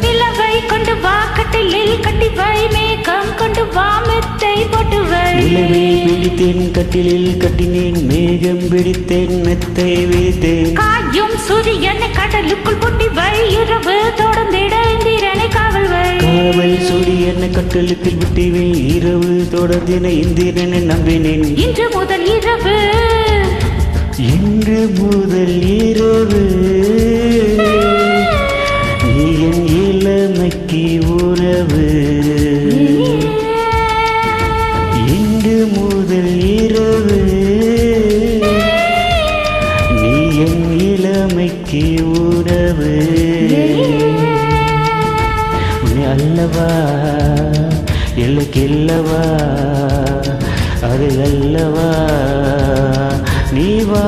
நிலவை கொண்டு வா கட்டிலில் கட்டி வை மேகம் கொண்டு வா மெத்தை போட்டு வை நிலவை பிடித்தேன் கட்டிலில் கட்டினேன் மேகம் பிடித்தேன் மெத்தை விரித்தேன் காயும் சூரியனை கடலுக்குள் பொட்டி வை இரவு தொடர்ந்திட இந்திரனை காவல் வை காவல் சூரியனை கட்டலுக்குள் விட்டிவேன் இரவு தொடர்ந்தின இந்திரனை நம்பினேன் இன்று முதல் இரவு இன்று முதல் இரவு நீ என் இளமைக்கு உறவு இன்று முதல் இரவு நீ என் இளமைக்கு உறவு உன்னை அல்லவா எல்லைக்கில்லவா அது அல்லவா நீ வா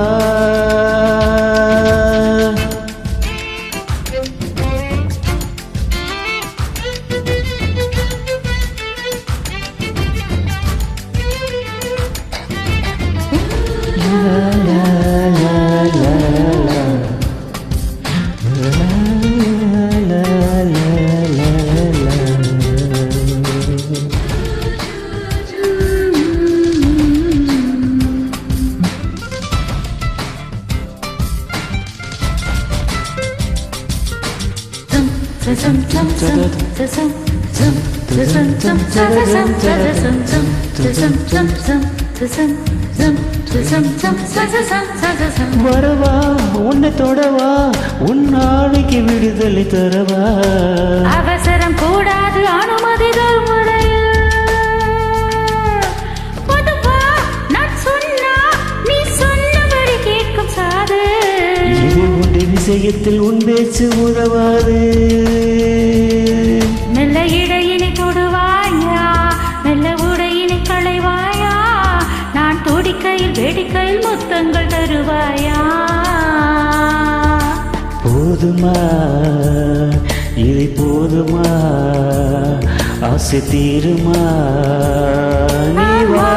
வரவா உன்னை தொடவா உன் நாளைக்கு விடுதலை தரவா அவசரம் கூடாது அனுமதி நீ சொன்னபடி கேட்கும் சாது இது உன்னை விஷயத்தில் உன் பேச்சு உதவாது மெல்ல இடையினை தொடுவாயா மெல்ல உடையினை களைவாயா நான் துடிக்கையில் வேடிக்கையில் முத்தங்கள் தருவாயா போதுமா இது போதுமா ஆசை தீருமா நீ வா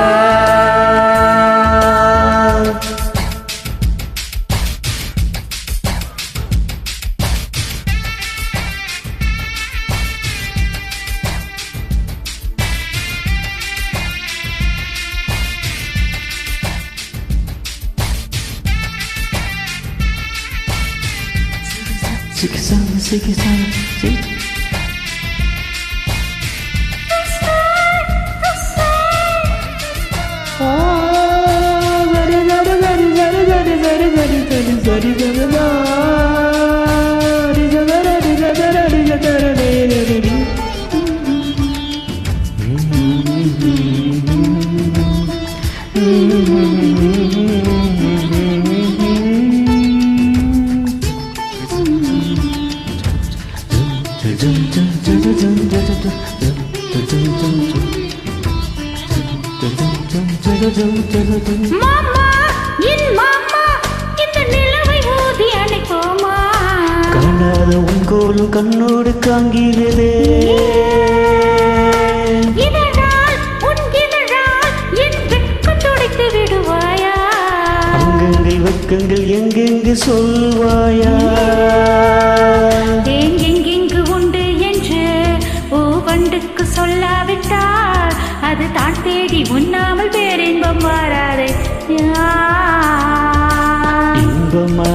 மாமா என் மாமா இந்த நிலவை ஊதி அணைப்போமா காணாத உன் கோலும் கண்ணோடு காண்கிறது இதழால் உன் இதழால் என் வெட்கம் துடைத்து விடுவாயா அங்கங்கை வெட்கங்கள் எங்கெங்கு சொல்வாயா எங்கெங்கு உண்டு என்று பூவண்டுக்கு சொல்லாவிட்டால் அது தான் தேடி உண்ணாமல் பேரின்பம் வராதே இன்பமா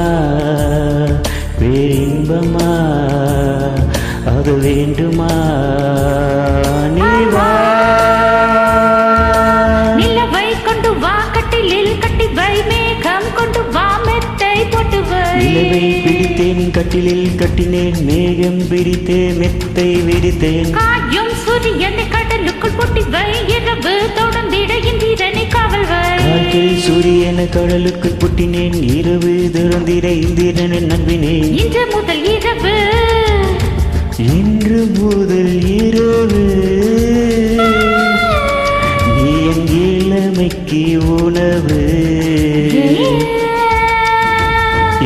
பேரின்பமா அது வேண்டுமா நீ வா நிலவை கொண்டு வா கட்டிலில் கட்டி வை மேகம் கொண்டு வா மெத்தை போட்டு வை நிலவை பிடித்தேன் கட்டிலில் கட்டினேன் மேகம் பிடித்தேன் மெத்தை விரித்தேன் காயும் சூரியனை கடலுக்குள் பொட்டி வை இரவு தொடர்ந்திட இந்திரனை காவல் வை காற்றில் சூரியனை கடலுக்கு புட்டினேன் இரவு திறந்திட இந்திரனை நம்பினேன் இன்று முதல் இரவு இன்று முதல் இரவு நீ என் இளமைக்கு உணவு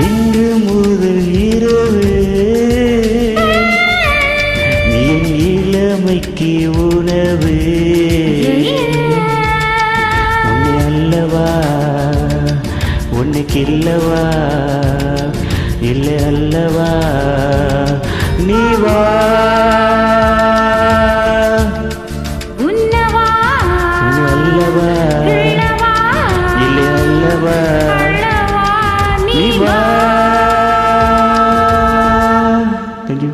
இன்று முதல் இரவு நீ என் இளமைக்கு உணவு உன்னை அல்லவா எனக்கில்லவா இல்லை அல்லவா நீ வா உன்னவா அல்லவா உள்ளவா இல்லை அல்லவா அள்ளவா நீ நீ வா வா தேங்க்யூ